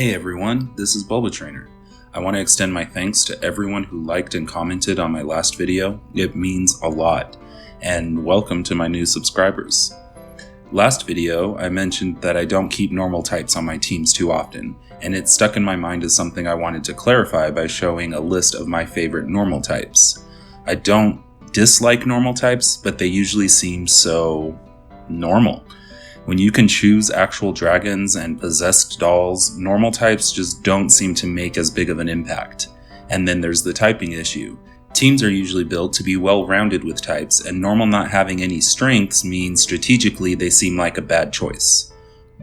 Hey everyone, this is Bulba Trainer. I want to extend my thanks to everyone who liked and commented on my last video. It means a lot. And welcome to my new subscribers. Last video, I mentioned that I don't keep normal types on my teams too often, and it stuck in my mind as something I wanted to clarify by showing a list of my favorite normal types. I don't dislike normal types, but they usually seem so normal. When you can choose actual dragons and possessed dolls, normal types just don't seem to make as big of an impact. And then there's the typing issue. Teams are usually built to be well-rounded with types, and normal not having any strengths means strategically they seem like a bad choice.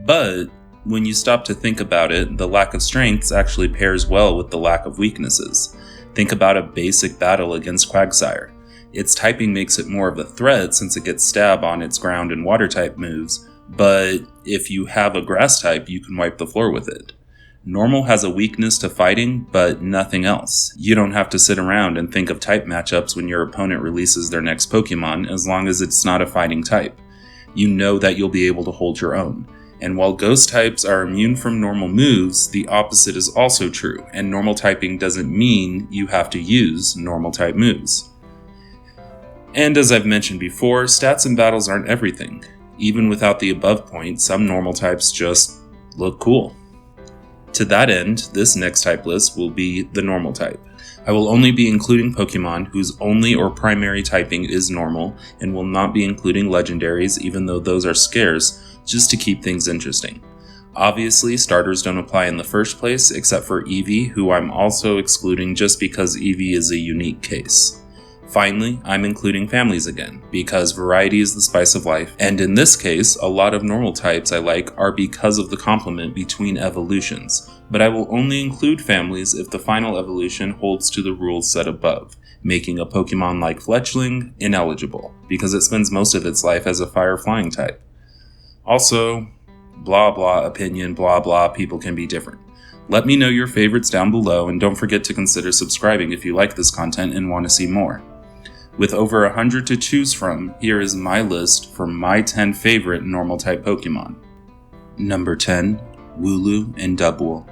But when you stop to think about it, the lack of strengths actually pairs well with the lack of weaknesses. Think about a basic battle against Quagsire. Its typing makes it more of a threat since it gets stab on its ground and water type moves, but if you have a grass type, you can wipe the floor with it. Normal has a weakness to fighting, but nothing else. You don't have to sit around and think of type matchups when your opponent releases their next Pokemon, as long as it's not a fighting type. You know that you'll be able to hold your own. And while ghost types are immune from normal moves, the opposite is also true, and normal typing doesn't mean you have to use normal type moves. And as I've mentioned before, stats in battles aren't everything. Even without the above point, some normal types just look cool. To that end, this next type list will be the normal type. I will only be including Pokemon whose only or primary typing is normal, and will not be including legendaries even though those are scarce, just to keep things interesting. Obviously, starters don't apply in the first place except for Eevee, who I'm also excluding just because Eevee is a unique case. Finally, I'm including families again, because variety is the spice of life, and in this case, a lot of normal types I like are because of the complement between evolutions, but I will only include families if the final evolution holds to the rules set above, making a Pokemon like Fletchling ineligible, because it spends most of its life as a fire-flying type. Also, blah blah opinion, blah blah, people can be different. Let me know your favorites down below, and don't forget to consider subscribing if you like this content and want to see more. With over 100 to choose from, here is my list for my 10 favorite normal type Pokemon. Number 10, Wooloo and Dubwool.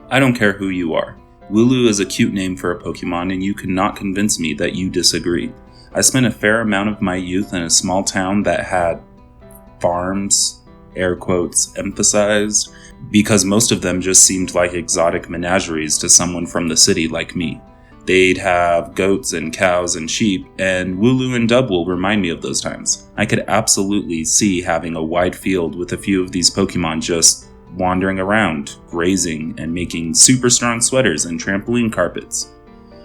I don't care who you are. Wooloo is a cute name for a Pokemon, and you cannot convince me that you disagree. I spent a fair amount of my youth in a small town that had farms, air quotes, emphasized, because most of them just seemed like exotic menageries to someone from the city like me. They'd have goats and cows and sheep, and Wooloo and Dubwool remind me of those times. I could absolutely see having a wide field with a few of these Pokemon just wandering around, grazing, and making super strong sweaters and trampoline carpets.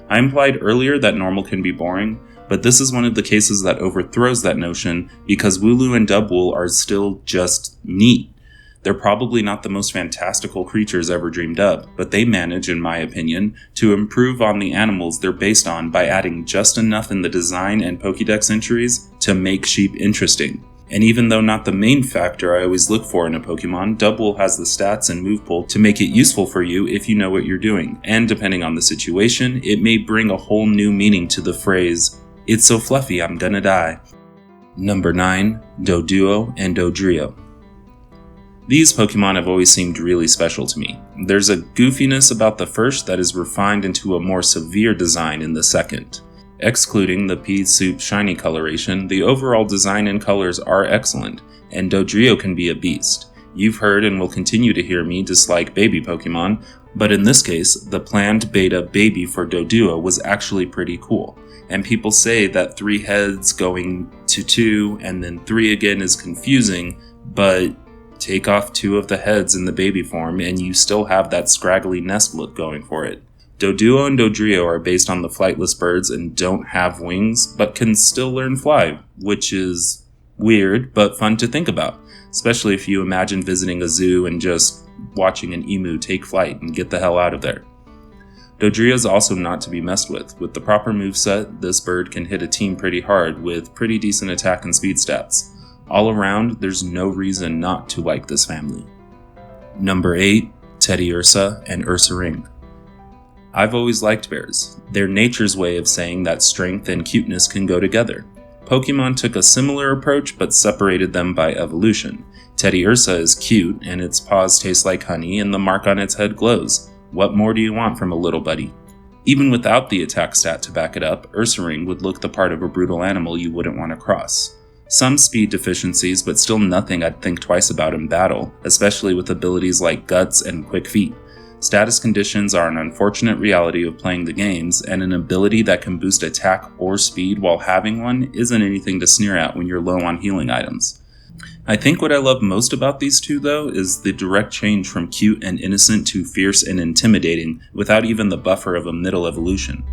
I implied earlier that normal can be boring, but this is one of the cases that overthrows that notion because Wooloo and Dubwool are still just neat. They're probably not the most fantastical creatures ever dreamed up, but they manage, in my opinion, to improve on the animals they're based on by adding just enough in the design and Pokédex entries to make sheep interesting. And even though not the main factor I always look for in a Pokemon, Dubwool has the stats and move pool to make it useful for you if you know what you're doing, and depending on the situation, it may bring a whole new meaning to the phrase, "It's so fluffy, I'm gonna die." Number 9, Doduo and Dodrio. These Pokemon have always seemed really special to me. There's a goofiness about the first that is refined into a more severe design in the second. Excluding the pea soup shiny coloration, the overall design and colors are excellent, and Dodrio can be a beast. You've heard and will continue to hear me dislike baby Pokemon, but in this case, the planned beta baby for Doduo was actually pretty cool. And people say that 3 heads going to 2 and then 3 again is confusing, but take off 2 of the heads in the baby form and you still have that scraggly nest look going for it. Doduo and Dodrio are based on the flightless birds and don't have wings, but can still learn fly, which is weird but fun to think about, especially if you imagine visiting a zoo and just watching an emu take flight and get the hell out of there. Dodrio is also not to be messed with. With the proper moveset, this bird can hit a team pretty hard with pretty decent attack and speed stats. All around, there's no reason not to like this family. Number 8, Teddiursa and Ursaring. I've always liked bears. They're nature's way of saying that strength and cuteness can go together. Pokémon took a similar approach but separated them by evolution. Teddiursa is cute, and its paws taste like honey, and the mark on its head glows. What more do you want from a little buddy? Even without the attack stat to back it up, Ursaring would look the part of a brutal animal you wouldn't want to cross. Some speed deficiencies, but still nothing I'd think twice about in battle, especially with abilities like Guts and Quick Feet. Status conditions are an unfortunate reality of playing the games, and an ability that can boost attack or speed while having one isn't anything to sneer at when you're low on healing items. I think what I love most about these two, though, is the direct change from cute and innocent to fierce and intimidating without even the buffer of a middle evolution.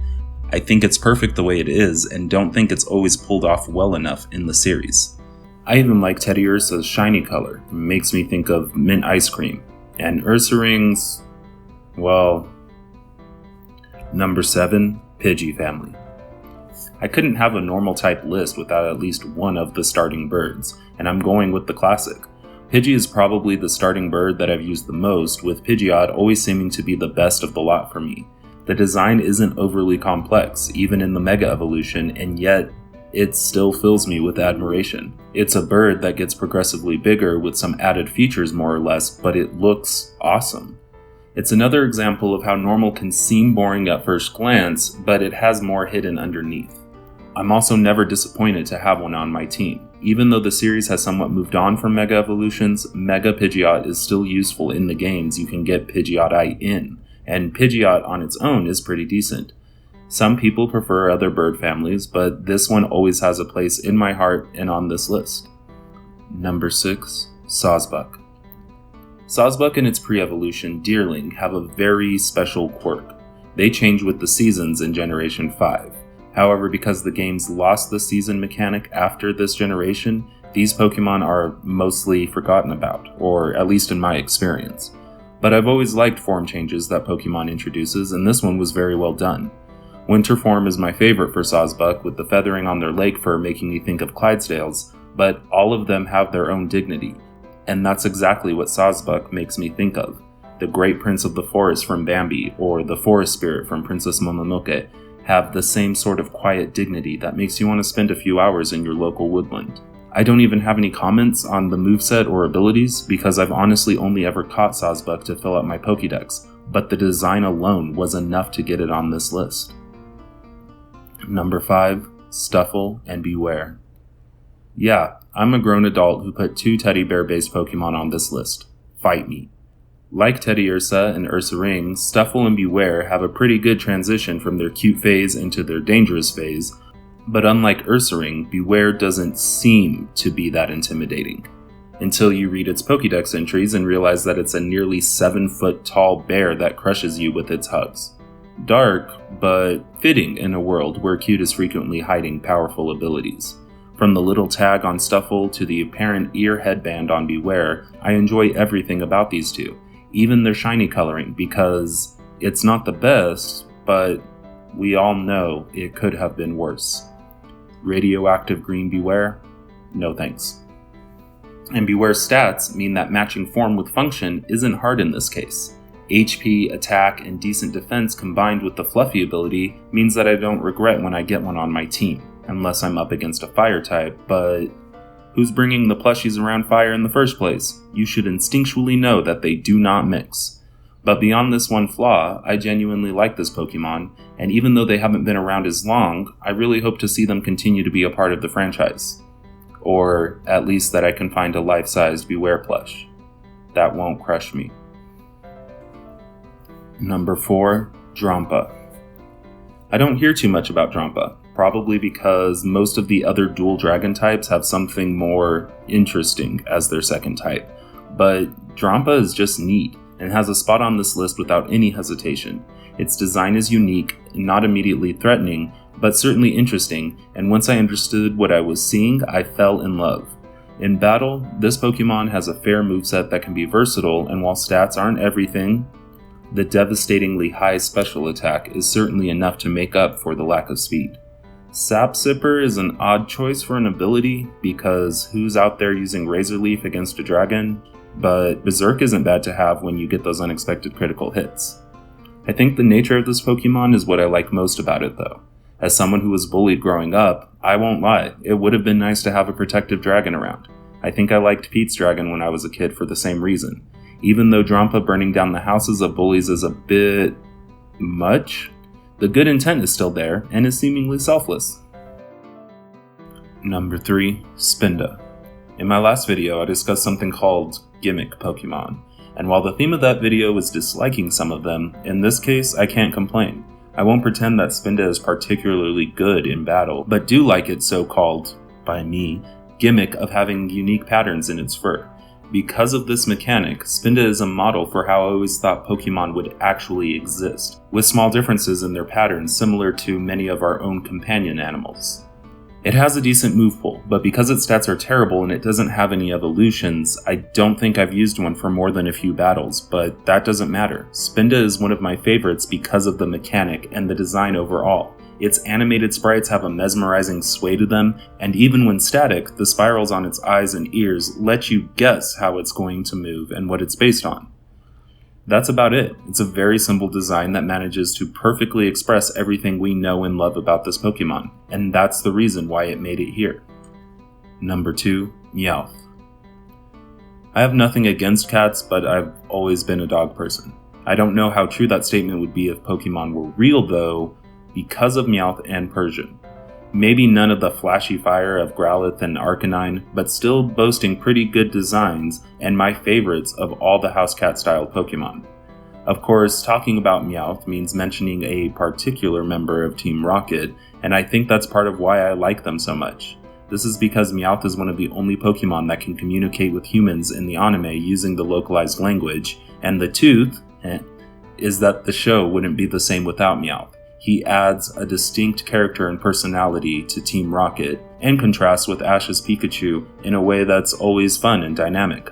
I think it's perfect the way it is, and don't think it's always pulled off well enough in the series. I even like Teddiursa's shiny color. It makes me think of mint ice cream. And Ursaring's, well, number 7, Pidgey family. I couldn't have a normal type list without at least one of the starting birds, and I'm going with the classic. Pidgey is probably the starting bird that I've used the most, with Pidgeot always seeming to be the best of the lot for me. The design isn't overly complex, even in the Mega Evolution, and yet it still fills me with admiration. It's a bird that gets progressively bigger with some added features more or less, but it looks awesome. It's another example of how normal can seem boring at first glance, but it has more hidden underneath. I'm also never disappointed to have one on my team. Even though the series has somewhat moved on from Mega Evolutions, Mega Pidgeot is still useful in the games you can get Pidgeot in, and Pidgeot on its own is pretty decent. Some people prefer other bird families, but this one always has a place in my heart and on this list. Number 6, Sawsbuck. Sawsbuck and its pre-evolution Deerling have a very special quirk. They change with the seasons in Generation 5. However, because the games lost the season mechanic after this generation, these Pokemon are mostly forgotten about, or at least in my experience. But I've always liked form changes that Pokemon introduces, and this one was very well done. Winter form is my favorite for Sawsbuck, with the feathering on their leg fur making me think of Clydesdales, but all of them have their own dignity, and that's exactly what Sawsbuck makes me think of. The Great Prince of the Forest from Bambi, or the Forest Spirit from Princess Mononoke, have the same sort of quiet dignity that makes you want to spend a few hours in your local woodland. I don't even have any comments on the moveset or abilities because I've honestly only ever caught Sawsbuck to fill up my Pokédex, but the design alone was enough to get it on this list. Number 5, Stuffle and Beware. Yeah, I'm a grown adult who put 2 teddy bear based Pokemon on this list. Fight me. Like Teddiursa and Ursaring, Stuffle and Beware have a pretty good transition from their cute phase into their dangerous phase, but unlike Ursaring, Beware doesn't seem to be that intimidating. Until you read its Pokédex entries and realize that it's a nearly 7-foot tall bear that crushes you with its hugs. Dark, but fitting in a world where cute is frequently hiding powerful abilities. From the little tag on Stuffle to the apparent ear headband on Beware, I enjoy everything about these two. Even their shiny coloring, because it's not the best, but we all know it could have been worse. Radioactive green Beware? No thanks. And Beware's stats mean that matching form with function isn't hard in this case. HP, attack, and decent defense combined with the fluffy ability means that I don't regret when I get one on my team, unless I'm up against a fire type, but who's bringing the plushies around fire in the first place? You should instinctually know that they do not mix. But beyond this one flaw, I genuinely like this Pokemon, and even though they haven't been around as long, I really hope to see them continue to be a part of the franchise. Or at least that I can find a life-sized Beware plush. That won't crush me. Number 4, Drampa. I don't hear too much about Drampa, probably because most of the other dual dragon types have something more interesting as their second type, but Drampa is just neat and has a spot on this list without any hesitation. Its design is unique, not immediately threatening, but certainly interesting, and once I understood what I was seeing, I fell in love. In battle, this Pokemon has a fair moveset that can be versatile, and while stats aren't everything, the devastatingly high special attack is certainly enough to make up for the lack of speed. Sap Sipper is an odd choice for an ability, because who's out there using Razor Leaf against a dragon? But Berserk isn't bad to have when you get those unexpected critical hits. I think the nature of this Pokemon is what I like most about it though. As someone who was bullied growing up, I won't lie, it would have been nice to have a protective dragon around. I think I liked Pete's dragon when I was a kid for the same reason. Even though Drampa burning down the houses of bullies is a bit much, the good intent is still there and is seemingly selfless. Number 3. Spinda. In my last video, I discussed something called gimmick Pokemon, and while the theme of that video was disliking some of them, in this case, I can't complain. I won't pretend that Spinda is particularly good in battle, but do like its so-called, by me, gimmick of having unique patterns in its fur. Because of this mechanic, Spinda is a model for how I always thought Pokemon would actually exist, with small differences in their patterns similar to many of our own companion animals. It has a decent move pool, but because its stats are terrible and it doesn't have any evolutions, I don't think I've used one for more than a few battles, but that doesn't matter. Spinda is one of my favorites because of the mechanic and the design overall. Its animated sprites have a mesmerizing sway to them, and even when static, the spirals on its eyes and ears let you guess how it's going to move and what it's based on. That's about it. It's a very simple design that manages to perfectly express everything we know and love about this Pokemon, and that's the reason why it made it here. Number 2. Meowth. I have nothing against cats, but I've always been a dog person. I don't know how true that statement would be if Pokemon were real though, because of Meowth and Persian. Maybe none of the flashy fire of Growlithe and Arcanine, but still boasting pretty good designs and my favorites of all the house cat style Pokemon. Of course, talking about Meowth means mentioning a particular member of Team Rocket, and I think that's part of why I like them so much. This is because Meowth is one of the only Pokemon that can communicate with humans in the anime using the localized language, and the tooth is that the show wouldn't be the same without Meowth. He adds a distinct character and personality to Team Rocket, and contrasts with Ash's Pikachu in a way that's always fun and dynamic.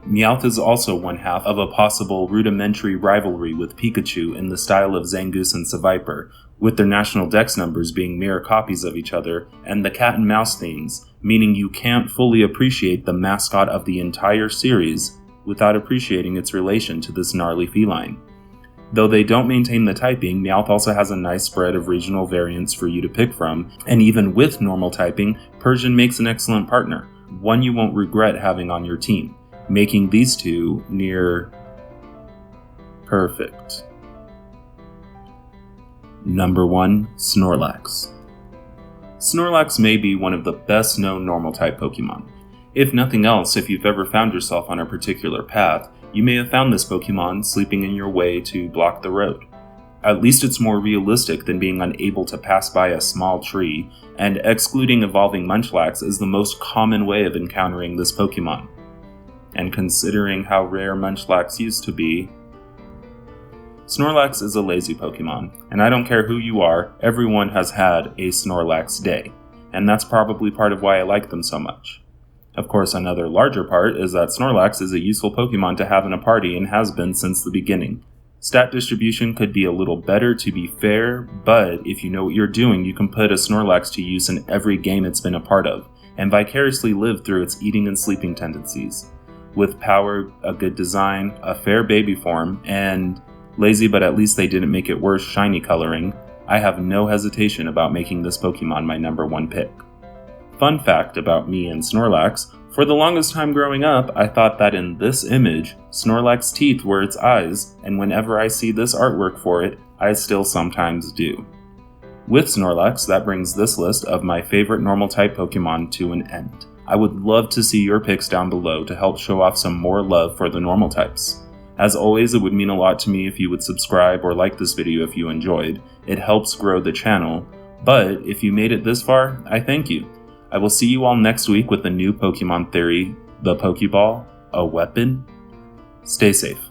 Meowth is also one half of a possible rudimentary rivalry with Pikachu in the style of Zangoose and Seviper, with their national dex numbers being mirror copies of each other, and the cat and mouse themes, meaning you can't fully appreciate the mascot of the entire series without appreciating its relation to this gnarly feline. Though they don't maintain the typing, Meowth also has a nice spread of regional variants for you to pick from, and even with normal typing, Persian makes an excellent partner, one you won't regret having on your team, making these two near perfect. Number 1. Snorlax. Snorlax may be one of the best known normal type Pokemon. If nothing else, if you've ever found yourself on a particular path, you may have found this Pokemon sleeping in your way to block the road. At least it's more realistic than being unable to pass by a small tree, and excluding evolving Munchlax is the most common way of encountering this Pokemon. And considering how rare Munchlax used to be, Snorlax is a lazy Pokemon, and I don't care who you are, everyone has had a Snorlax day, and that's probably part of why I like them so much. Of course, another larger part is that Snorlax is a useful Pokemon to have in a party and has been since the beginning. Stat distribution could be a little better to be fair, but if you know what you're doing, you can put a Snorlax to use in every game it's been a part of, and vicariously live through its eating and sleeping tendencies. With power, a good design, a fair baby form, and lazy but at least they didn't make it worse shiny coloring, I have no hesitation about making this Pokemon my number 1 pick. Fun fact about me and Snorlax, for the longest time growing up, I thought that in this image, Snorlax's teeth were its eyes, and whenever I see this artwork for it, I still sometimes do. With Snorlax, that brings this list of my favorite normal type Pokemon to an end. I would love to see your picks down below to help show off some more love for the normal types. As always, it would mean a lot to me if you would subscribe or like this video if you enjoyed. It helps grow the channel, but if you made it this far, I thank you. I will see you all next week with a new Pokemon theory, the Pokeball, a weapon. Stay safe.